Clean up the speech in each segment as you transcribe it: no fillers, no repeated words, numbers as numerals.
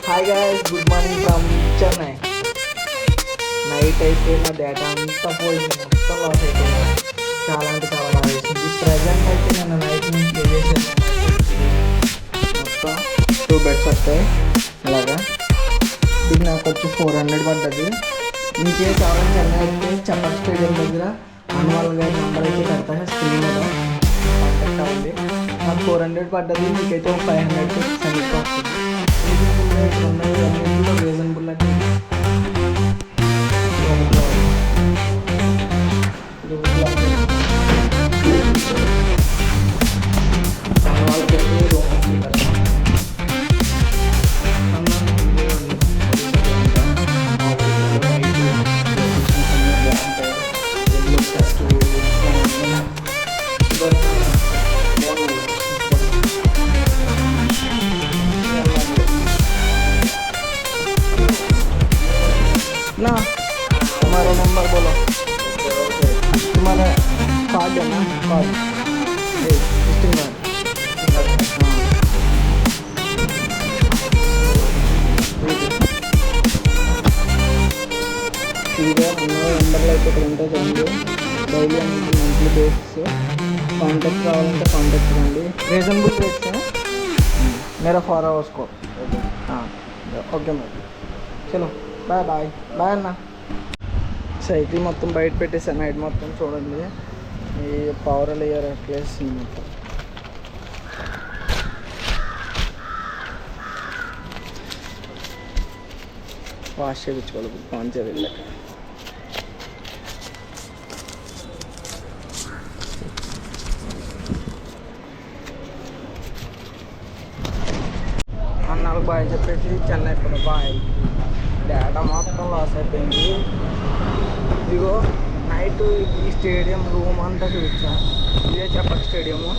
Hi guys, good morning from Chennai. Night అయితే నా data అంతా పోయింది, మొత్తం లాస్ అయిపోయింది. చాలా అంటే చాలా బాగా వేసింది. ప్రజెంట్ అయితే నేను నైట్ నుంచి పే చేసాను. మొత్తం 2 బెడ్స్ వస్తాయి అలాగా. ఇది నాకు వచ్చి 400 పడ్డది. మీకే కావాలని చెన్నై అయితే చపాక్ స్టేడియం దగ్గర అన్వాల్ గారి నెంబర్ అయితే పెడతాను స్క్రీన్ మీద, కాంటాక్ట్ అవ్వండి. నాకు 400 పడ్డది, మీకైతే 500 సెండ్ వస్తుంది. రీజనబుల్ అంటే ना तुम्हारा नंबर बोलो, तुम्हारा कार्ड है ना, कार्ड विजिटिंग कार्ड. ठीक है, नंबर అయితే ఇక్కడ ఉంటే చూడండి. Daily and monthly basis contact కావాలంటే కాంటాక్ట్ రండి. రీజనబుల్ రేట్స్ मेरा 4 hours को. हाँ ఓకే మరి, చలో బాయ్ బాయ్ బాయ్ అన్న. సైకిల్ మొత్తం బయట పెట్టేసాను నైట్ మొత్తం. చూడండి ఈ పవర్ లేయర్ ప్లేస్ మొత్తం వాష్ చేయించుకోవాలి మంచిగా వెళ్ళాక. అన్నాళ్ళకి బాయ్ చెప్పేసి చెన్నై కూడా బాయ్. డేటా మొత్తం లాస్ అయిపోయింది. ఇదిగో నైట్ ఈ స్టేడియం రూమ్ అంతా చూపించా. ఇదే చపాక్ స్టేడియము.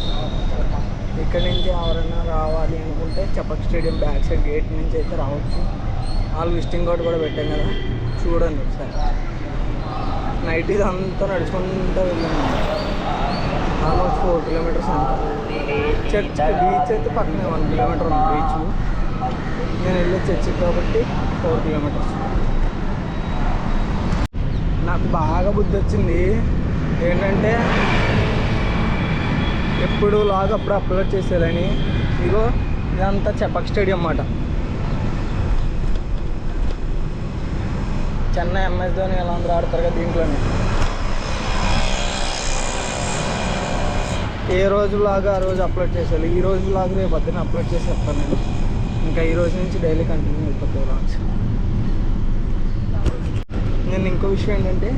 ఇక్కడ నుంచి ఎవరైనా రావాలి అనుకుంటే Chepauk stadium back side gate నుంచి అయితే రావచ్చు. వాళ్ళు విజిటింగ్ కార్డ్ కూడా పెట్టాం కదా, చూడండి ఒకసారి. నైట్ ఇదంతా నడుచుకుంటూ వెళ్ళాను. ఆల్మోస్ట్ 4 kilometers అంట. చర్చ్ బీచ్ అయితే పక్కనే 1 kilometer ఉంది బీచ్. నేను వెళ్ళే చర్చి కాబట్టి 4 kilometers. నాకు బాగా బుద్ధి వచ్చింది ఏంటంటే ఎప్పుడు లాగ్ అప్పుడు అప్లోడ్ చేసేయాలని. ఇగో ఇదంతా చపాక్ స్టేడియం అన్నమాట. చెన్నై MS ధోని ఎలా అందరూ ఆడతారు కదా దీంట్లోనే. ఏ రోజు లాగా ఆ రోజు అప్లోడ్ చేసేయాలి. ఈ రోజు లాగా రేపు పొద్దున్న అప్లోడ్ చేసేస్తాను నేను. ఇంకా ఈ రోజు నుంచి డైలీ కంటిన్యూ అయిపోతాయి వ్లాగ్స్. నేను ఇంకో విషయం ఏంటంటే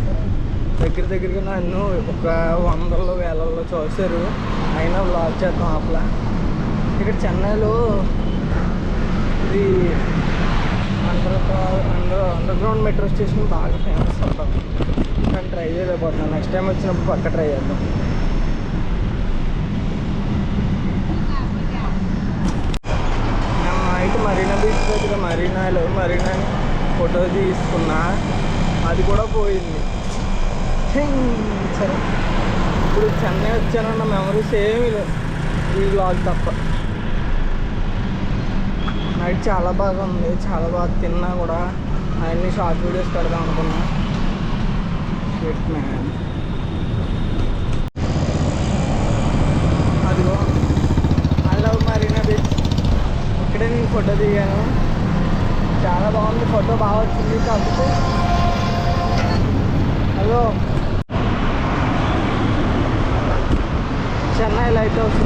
దగ్గరగా నన్ను ఒక 100ల్లో 1000ల్లో చూసారు, అయినా వ్లాగ్ చేద్దాం ఆపలా. ఇక్కడ చెన్నైలో ఇది అండర్ గ్రౌండ్ మెట్రో స్టేషన్ బాగా ఫేమస్ ఉంటుంది. కానీ ట్రై చేయలేకపోతున్నాను. నెక్స్ట్ టైం వచ్చినప్పుడు పక్క ట్రై చేద్దాం. నైట్ మరీనా బీచ్ దగ్గర మరీనా ఫోటో తీసుకున్నా, అది కూడా పోయింది. సరే, ఇప్పుడు చెన్నై వచ్చానన్న మెమరీస్ ఏమీ లేవు ఈ వ్లాగ్ తప్ప. నైట్ చాలా బాగా ఉంది, చాలా బాగా తిన్నా కూడా. అవన్నీ షార్ట్ వీడియోస్ పెడదాం అనుకున్నా. Shit man. అదిగో ఐ లవ్ మరీనా బీచ్. ఇక్కడే నేను ఫోటో దిగాను, చాలా బాగుంది, ఫోటో బాగా వచ్చింది. కాకపోతే అదో చెన్నై లైట్ హౌస్.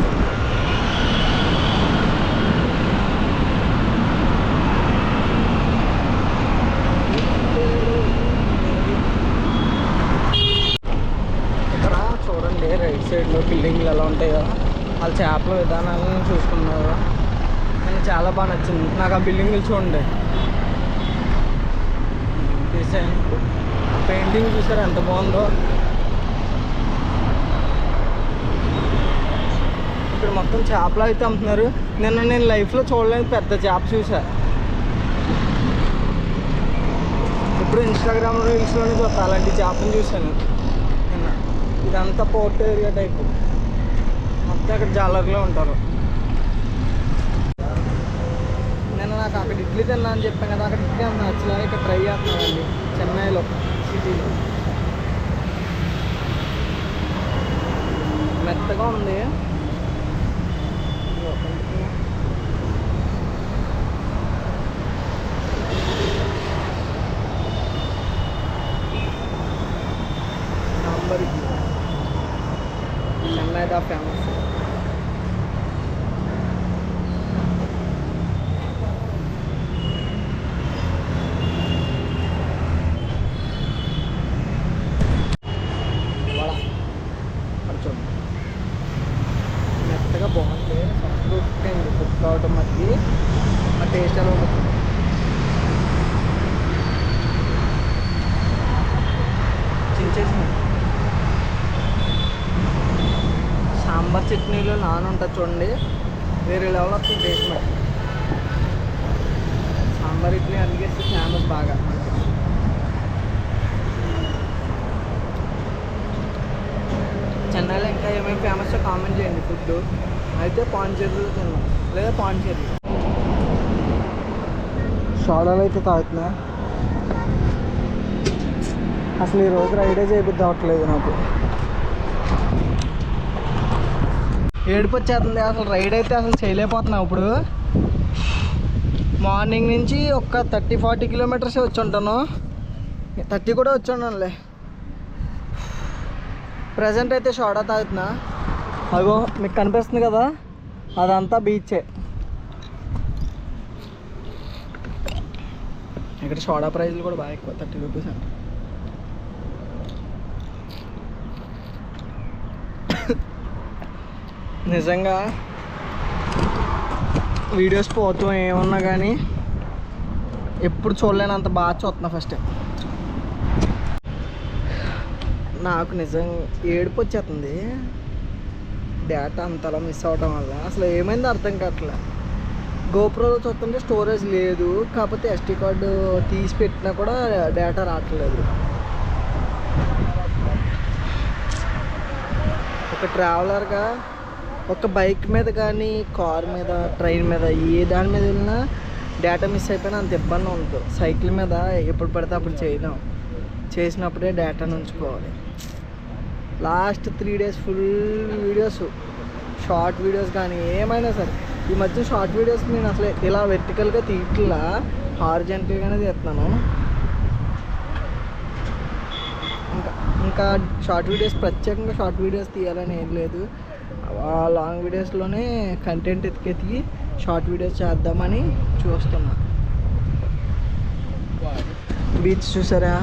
ఇక్కడ చూడండి రైట్ సైడ్లో బిల్డింగ్లు ఎలా ఉంటాయి కదా, వాళ్ళ చేపల విధానాలను చూసుకున్నారు. నాకు చాలా బాగా నచ్చింది. నాకు ఆ బిల్డింగ్లు చూడండి, డిజైన్ పెయింటింగ్ చూసారు ఎంత బాగుందో. ఇక్కడ మొత్తం చేపలు అయితే అమ్ముతున్నారు. నిన్న నేను లైఫ్లో చూడలేదు పెద్ద చేప చూసా. ఇప్పుడు ఇన్స్టాగ్రామ్ రీల్స్లోనే చూస్తా అలాంటి చేపను చూశాను నిన్న. ఇదంతా పోర్ట్ ఏరియా టైపు, మొత్తం అక్కడ జాలర్లో ఉంటారు. నిన్న నాకు అక్కడ ఇడ్లీ తిన్నా అని చెప్పాను కదా, అక్కడ ఇడ్లీ అంత నచ్చలే. ఇక్కడ ట్రై చేస్తున్నానండి చెన్నైలో సిటీలో. మెత్తగా ఉంది. సాంబార్ ఇడ్లీ చెన్నై దా ఫేమస్. మెత్తగా బాగుంది. సాఫ్ట్ కుక్ కుక్ అవటం మధ్య ఆ టేస్ట్ ఎలా ఉంటుంది. చించేసిన సాంబార్ చట్నీలో నాన్ ఉంటుంది చూడండి, వేరే లెవెల్ వస్తుంది టేస్ట్. మరి సాంబార్ ఇడ్లీ అందుకే ఫేమస్ బాగా. చెన్నైలో ఇంకా ఏమేమి ఫేమస్ కామెంట్ చేయండి. ఫుడ్ అయితే పాండిచేరిలో తిన్నాం, లేదా పాండిచేరి. సోడాలు అయితే తాగుతున్నా. అసలు ఈరోజు రైడే చేయబుద్ధి అవ్వట్లేదు నాకు. ఏడుపు వచ్చేస్తుంది. అసలు రైడ్ అయితే అసలు చేయలేకపోతున్నా. ఇప్పుడు మార్నింగ్ నుంచి ఒక 30-40 కిలోమీటర్సే వచ్చి ఉంటాను. 30 కూడా వచ్చి ఉన్నానులే. ప్రజెంట్ అయితే సోడా తాగుతున్నా. అగో మీకు కనిపిస్తుంది కదా, అదంతా బీచే. ఇక్కడ సోడా ప్రైజ్లు కూడా బాగా ఎక్కువ, 30 రూపీస్ అంట. నిజంగా వీడియోస్ పోతూ ఏమన్నా కానీ ఎప్పుడు చూడలేనంత బాగా చూస్తున్నా ఫస్ట్. నాకు నిజంగా ఏడుపు వచ్చేస్తుంది డేటా అంతలా మిస్ అవటం వల్ల. అసలు ఏమైందో అర్థం కావట్లే. గోప్రోలో చూస్తుంటే స్టోరేజ్ లేదు, కాకపోతే SD కార్డు తీసి పెట్టినా కూడా డేటా రావట్లేదు. ఒక ట్రావెలర్గా ఒక బైక్ మీద కానీ, కార్ మీద, ట్రైన్ మీద, ఏ దాని మీద వెళ్ళినా డేటా మిస్ అయిపోయినా అంత ఇబ్బంది ఉంటుంది. సైకిల్ మీద ఎప్పుడు పడితే అప్పుడు చేయలేం, చేసినప్పుడే డేటాను ఉంచుకోవాలి. Last 3 days full videos, short videos కానీ ఏమైనా సరే. ఈ మధ్య షార్ట్ వీడియోస్ నేను అసలు ఇలా వెర్టికల్గా తీయట్లా, హారిజంటల్గానే తీస్తున్నాను. ఇంకా షార్ట్ వీడియోస్, ప్రత్యేకంగా షార్ట్ వీడియోస్ తీయాలని ఏం లేదు. లాంగ్ వీడియోస్లోనే కంటెంట్ ఎతికి షార్ట్ వీడియోస్ చేద్దామని చూస్తున్నా. బీచ్ చూసారా?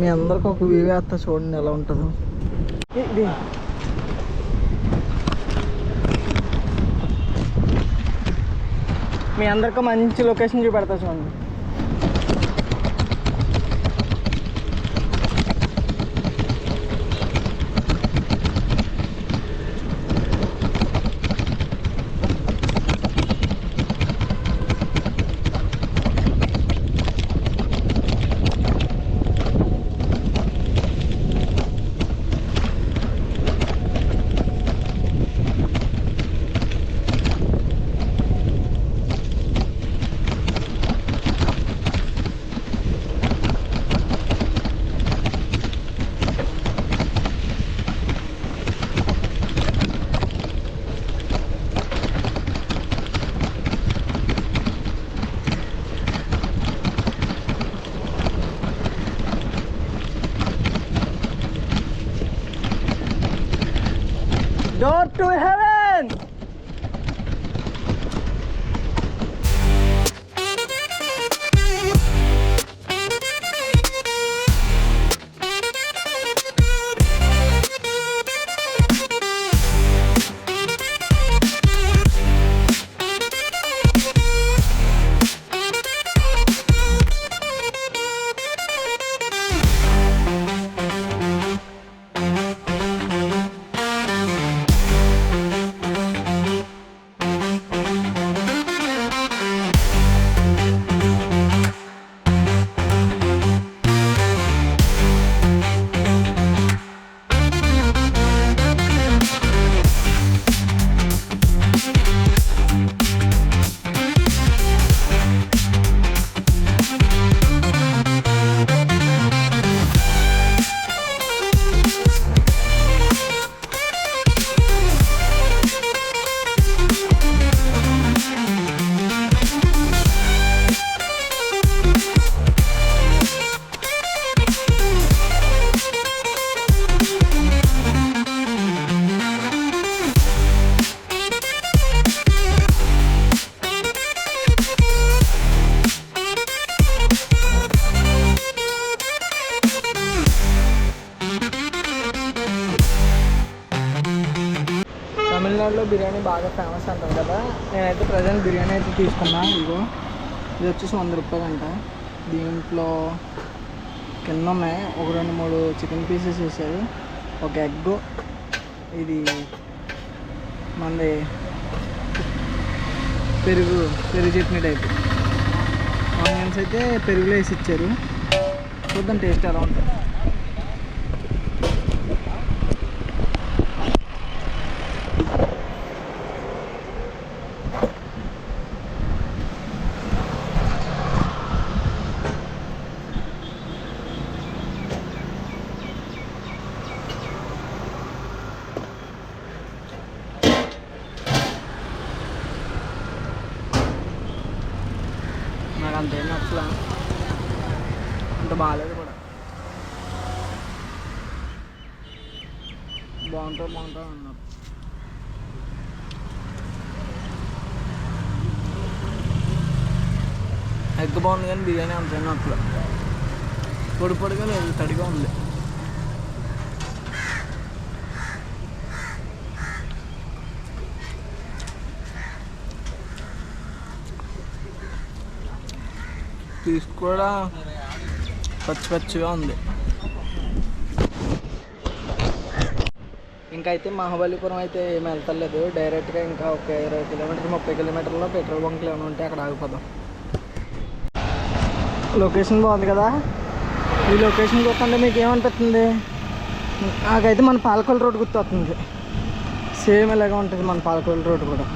మీ అందరికి ఒక వ్యూ వేస్తా చూడండి ఎలా ఉంటుందో. మీ అందరికి మంచి లొకేషన్ చూపెడతా చూడండి. Door to heaven! బాగా ఫేమస్ అంటారు కదా. నేనైతే ప్రజెంట్ బిర్యానీ అయితే తీసుకున్నా. ఇదిగో ఇది వచ్చేసి 100 రూపాయలు అంట. దీంట్లో కింద ఉన్నాయి ఒక 2-3 చికెన్ పీసెస్ వేసారు, ఒక ఎగ్, ఇది మనది పెరుగు చట్నీ టైప్. ఆనియన్స్ అయితే పెరుగులో వేసి ఇచ్చారు. చూద్దాం టేస్ట్ ఎలా ఉంటుంది. నాకు అంతేం నచ్చలా, అంత బాగాలేదు కూడా. బాగుంటుంది అన్నారు. ఎగ్ బాగుంది కానీ బిర్యానీ అంతేం నచ్చలా. పొడిగా లేదు, తడిగా ఉంది. పీస్ కూడా పచ్చిగా ఉంది. ఇంకా అయితే మహాబలిపురం అయితే ఏమి వెళ్తలేదు, డైరెక్ట్గా ఇంకా ఒక 20 కిలోమీటర్లు 30 కిలోమీటర్లో పెట్రోల్ బంక్లు ఏమైనా ఉంటే అక్కడ ఆగిపోదాం. లొకేషన్ బాగుంది కదా. ఈ లొకేషన్ చూస్తుంటే మీకు ఏమనిపిస్తుంది? నాకైతే మన పాలకొల్లు రోడ్ గుర్తొస్తుంది. సేమ్ ఇలాగా ఉంటుంది మన పాలకొల్లు రోడ్ కూడా.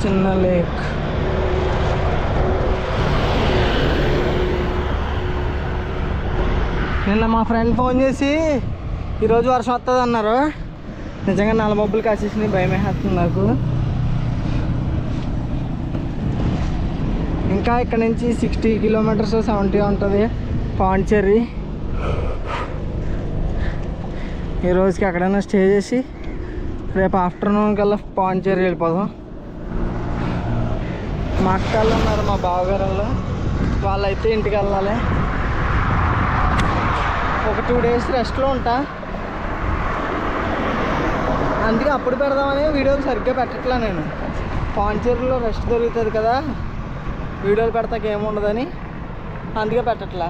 చిన్న లేక్. నిన్న మా ఫ్రెండ్ ఫోన్ చేసి ఈరోజు వర్షం వస్తుంది అన్నారు. నిజంగా నల్ల మబ్బులు కాసేసినాయి, భయమే వేస్తుంది నాకు. ఇంకా ఇక్కడ నుంచి 60 కిలోమీటర్స్ 70 ఉంటుంది పాండిచ్చేరి. ఈ రోజుకి ఎక్కడైనా స్టే చేసి రేపు ఆఫ్టర్నూన్ కల్లా పాండిచ్చేరి వెళ్ళిపోదాం. మా అక్కలు ఉన్నారు, మా బావగారు వాళ్ళైతే ఇంటికి వెళ్ళాలి. ఒక 2 డేస్ రెస్ట్లో ఉంటా, అందుకే అప్పుడు పెడదామని వీడియోలు సరిగ్గా పెట్టట్లా. నేను పాండిచ్చేరిలో రెస్ట్ దొరుకుతుంది కదా, వీడియోలు పెడతాక ఏముండదని అందుకే పెట్టట్లా.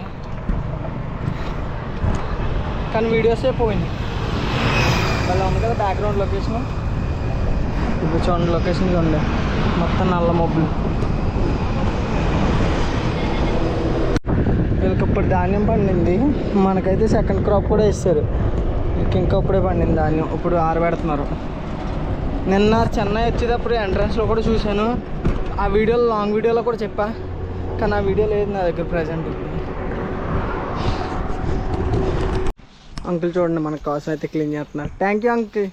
కానీ వీడియోసే పోయినాయి. మళ్ళీ ఉంది కదా బ్యాక్గ్రౌండ్ లొకేషన్. ఇప్పుడు చూడండి లొకేషన్ చూడండి, మొత్తం నల్ల మబ్బులు. వీళ్ళకి ఇప్పుడు ధాన్యం పండింది, మనకైతే సెకండ్ క్రాప్ కూడా ఇస్తారు. ఇంకా ఇప్పుడే పండింది ధాన్యం, ఇప్పుడు ఆరబెడుతున్నారు. నిన్న చెన్నై వచ్చేటప్పుడు ఎంట్రన్స్లో కూడా చూశాను, ఆ వీడియోలో లాంగ్ వీడియోలో కూడా చెప్పా, కానీ ఆ వీడియో లేదు నా దగ్గర ప్రజెంట్. అంకుల్ చూడండి మన కోసం అయితే క్లీన్ చేస్తున్నారు. Thank you uncle.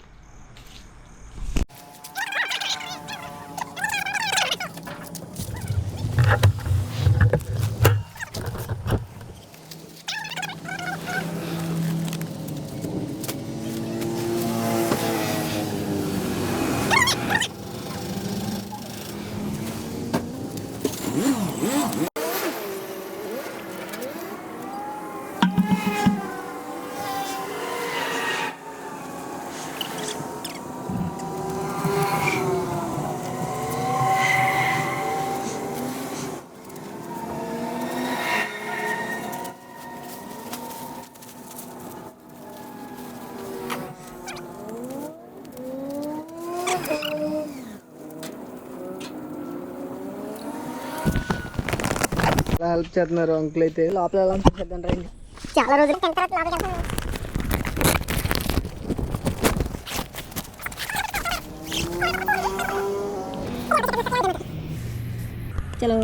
హెల్ప్ చేస్తున్నారు అంకుల్. అయితే లోపల ఎలా చేద్దాం రండి. చాలా రోజులు చలో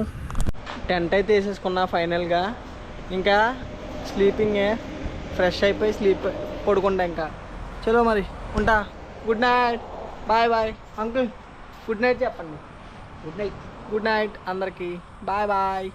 టెంట్ అయితే వేసేసుకున్నా ఫైనల్గా. ఇంకా స్లీపింగే, ఫ్రెష్ అయిపోయి పడుకుంటా. ఇంకా చలో మరి ఉంటా. Good night, bye bye. Uncle good night చెప్పండి. Good night. గుడ్ నైట్ అందరికీ. Bye bye.